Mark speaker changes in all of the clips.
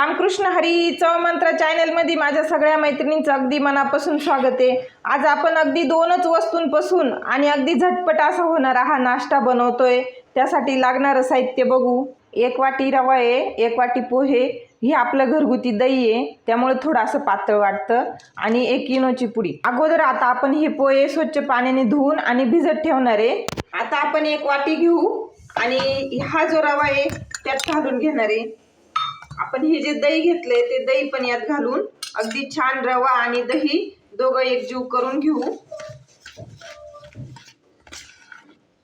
Speaker 1: रामकृष्ण हरी चव मंत्र चॅनल मध्ये माझ्या सगळ्या मैत्रिणींचं अगदी मनापासून स्वागत आहे। आज आपण अगदी दोनच वस्तूंपासून आणि अगदी झटपट असा होणारा हा नाश्ता बनवतोय। त्यासाठी लागणारं साहित्य बघू। 1 वाटी रवा आहे, 1 वाटी पोहे, ही आपलं घरगुती दही आहे त्यामुळे थोडंसं पातळ वाटतं, आणि 1 इनोची पुडी। अगोदर आता आपण हे पोहे स्वच्छ पाण्याने धुवून आणि भिजत ठेवणार आहे। आता आपण 1 वाटी घेऊ आणि हा जो रवा आहे त्यात घालून घेणार आहे। आपण हे जे दही घेतले ते दही पण यात घालून अगदी छान रवा आणि दही दोघं एकजीव करून घेऊ।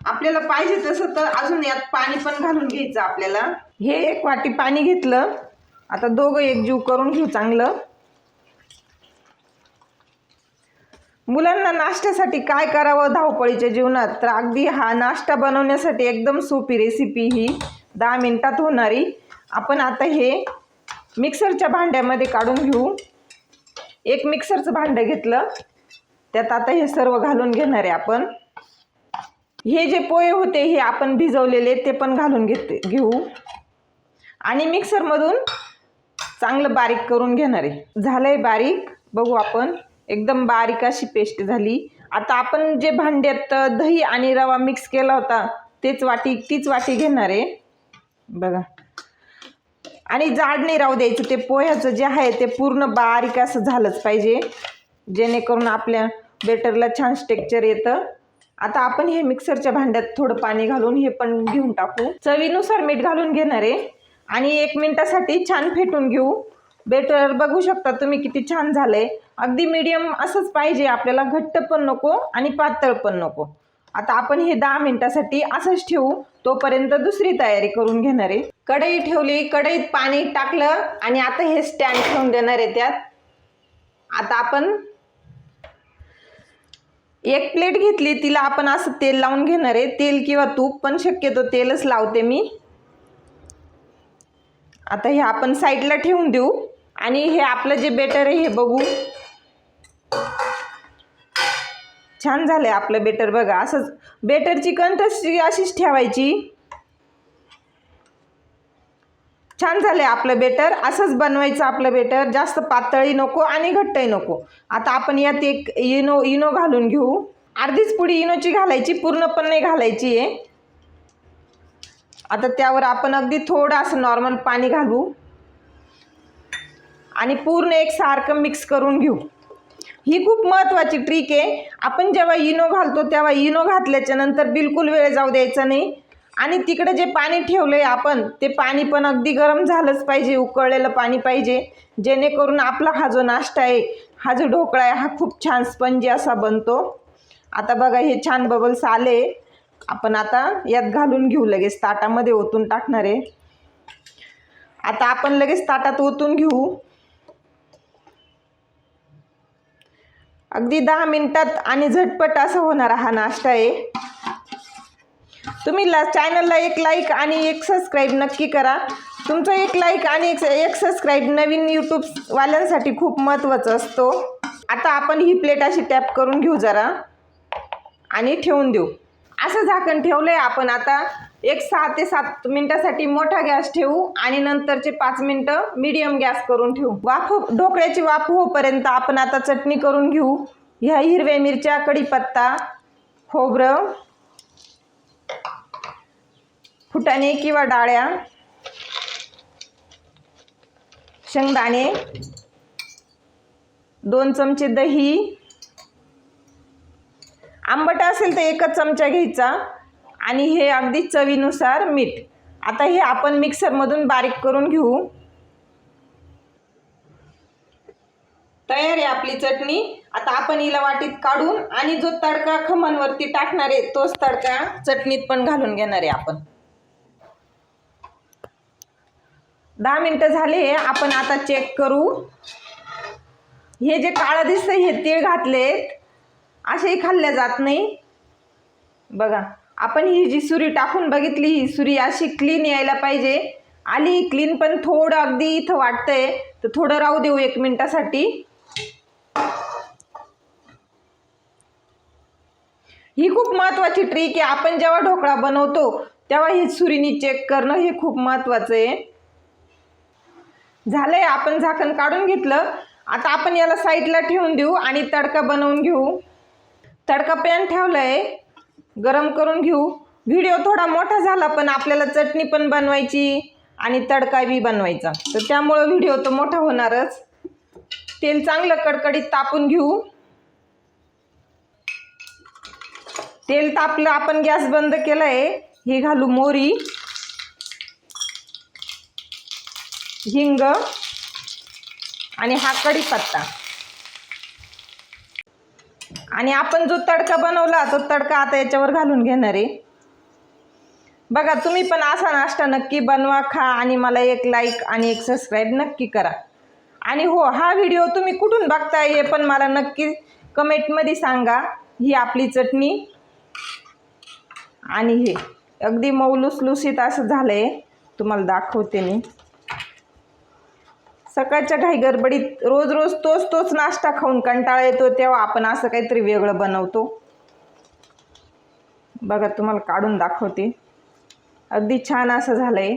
Speaker 1: आपल्याला पाहिजे तसं तर अजून यात पाणी पण घालून घ्यायचं आपल्याला। हे 1 वाटी पाणी घेतलं, आता दोघं एकजीव करून घेऊ चांगलं। मुलांना नाश्त्यासाठी काय करावं धावपळीच्या जीवनात, तर अगदी हा नाश्ता बनवण्यासाठी एकदम सोपी रेसिपी ही 10 मिनिटात होणारी। आपण आता हे मिक्सरच्या भांड्यामध्ये काढून घेऊ। 1 मिक्सरचं भांडं घेतलं, त्यात आता हे सर्व घालून घेणार आहे आपण। हे जे पोहे होते हे आपण भिजवलेले ते पण घालून घेऊ आणि मिक्सरमधून चांगलं बारीक करून घेणार आहे। झालंय बारीक, बघू आपण, एकदम बारीक अशी पेस्ट झाली। आता आपण जे भांड्यात दही आणि रवा मिक्स केला होता तीच वाटी घेणार आहे बघा। आणि जाड नाही राहू द्यायचं, ते पोह्याचं जे आहे ते पूर्ण बारीक असं झालंच पाहिजे, जेणेकरून आपल्या बेटरला छान टेक्स्चर येतं। आता आपण हे मिक्सरच्या भांड्यात थोडं पाणी घालून हे पण घेऊन टाकू। चवीनुसार मीठ घालून घेणार आहे आणि 1 मिनिटासाठी छान फेटून घेऊ। बेटर बघू शकता तुम्ही किती छान झालंय। अगदी मीडियम असंच पाहिजे आपल्याला, घट्ट पण नको आणि पातळ पण नको। आता आपण हे 10 मिनिटासाठी असंच ठेवू, तोपर्यंत दुसरी तयारी करून घेणार आहे। कढई ठेवली, कढईत पाणी टाकलं आणि आता हे स्टँड ठेवून देणार आहे त्यात। आता आपण 1 प्लेट घेतली, तिला आपण असं तेल लावून घेणार आहे, तेल किंवा तूप, पण शक्यतो तेलच लावते मी। आता हे आपण साईडला ठेवून देऊ आणि हे आपलं जे बेटर आहे हे बघू। छान झालंय आपलं बेटर बघा। असंच बेटरची कन्सिस्टन्सी अशीच ठेवायची। छान झालंय आपलं बेटर, असंच बनवायचं आपलं बेटर, जास्त पातळही नको आणि घट्टही नको। आता आपण यात 1 इनो घालून घेऊ। अर्धीच पुडी इनोची घालायची, पूर्ण पण नाही घालायची आहे। आता त्यावर आपण अगदी थोडं असं नॉर्मल पाणी घालू आणि पूर्ण एकसारखं मिक्स करून घेऊ। ही खूप महत्त्वाची ट्रिक आहे। आपण जेव्हा इनो घालतो तेव्हा इनो घातल्याच्या नंतर बिलकुल वेळ जाऊ द्यायचा नाही, आणि तिकडे जे पाणी ठेवलंय आपण ते पाणी पण अगदी गरम झालंच पाहिजे, उकळलेलं पाणी पाहिजे, जेणेकरून आपला हा जो नाश्ता आहे, हा जो ढोकळा आहे, हा खूप छान स्पंजी असा बनतो। आता बघा हे छान बबल्स आले, आपण आता यात घालून घेऊ, लगेच ताटामध्ये ओतून टाकणार आहे। आता आपण लगेच ताटात ओतून घेऊ। अगदी 10 मिनिटात आणि झटपट असा होणारा हा नाश्ता आहे। तुम्ही चॅनलला 1 लाईक आणि 1 सबस्क्राईब नक्की करा। तुमचं 1 लाईक आणि 1 सबस्क्राईब नवीन यूट्यूबवाल्यांसाठी खूप महत्त्वाचं असतो। आता आपण ही प्लेट अशी टॅप करून घेऊ जरा आणि ठेवून देऊ। असं झाकण ठेवलंय आपण। आता 6 ते 7 मिनिटासाठी मोठा गॅस ठेवू आणि नंतरचे 5 मिनिटं मीडियम गॅस करून ठेवू। ढोकळ्याची वाफ होईपर्यंत आपण आता चटणी करून घेऊ। ह्या हिरव्या मिरच्या, कढीपत्ता, खोबरं, फुटाणे किंवा डाळ्या, शेंगदाणे, 2 चमचे दही, आंबट असेल तर 1च चमचा घ्यायचा, आणि हे अगदी चवीनुसार मीठ। आता हे आपण मिक्सरमधून बारीक करून घेऊ। तयार आहे आपली चटणी। आता आपण हिला वाटीत काढून आणि जो तडका खमणवरती टाकणार आहे तोच तडका चटणीत पण घालून घेणार आहे आपण। 10 मिनिटं झाले, आपण आता चेक करू। हे जे काळं दिसतंय हे तीळ घातलेत, असेही खाल्ल्या जात नाही बघा। आपण ही जी सुरी टाकून बघितली, ही सुरी अशी क्लीन यायला पाहिजे, आली क्लीन, पण थोडं अगदी इथं वाटतंय तर थोडं राहू देऊ 1 मिनिटासाठी। ही खूप महत्त्वाची ट्रिक आहे। आपण जेव्हा ढोकळा बनवतो तेव्हा ही सुरीनी चेक करणं हे खूप महत्त्वाचं आहे। झालंय, आपण झाकण काढून घेतलं. आता आपण याला साईडला ठेवून देऊ आणि तडका बनवून घेऊ. तडका पॅन ठेवलाय, गरम करून घेऊ. व्हिडिओ थोडा मोठा झाला पण आपल्याला चटणी पण बनवायची आणि तडका बी बनवायचा, तर त्यामुळं व्हिडिओ तर मोठा होणारच. तेल चांगलं कडकडीत तापून घेऊ. तेल तापलं, आपण गॅस बंद केलाय. हे घालू मोहरी, हिंग आणि हा कढीपत्ता. आणि आपण जो तडका बनवला तो तडका आता याच्यावर घालून घेणार आहे. बघा, तुम्ही पण असा नाश्ता नक्की बनवा, खा आणि मला एक लाईक आणि एक सबस्क्राईब नक्की करा. आणि हो, हा व्हिडिओ तुम्ही कुठून बघताय हे पण मला नक्की कमेंटमध्ये सांगा. ही आपली चटणी आणि हे अगदी मऊ लुसलुसीत असं झालंय, तुम्हाला दाखवते मी. सकाळच्या घाई गडबडीत रोज रोज तोच नाश्ता खाऊन कंटाळा येतो, तेव्हा आपण असं काहीतरी वेगळं बनवतो. बघा, तुम्हाला काढून दाखवते. अगदी छान असं झालंय.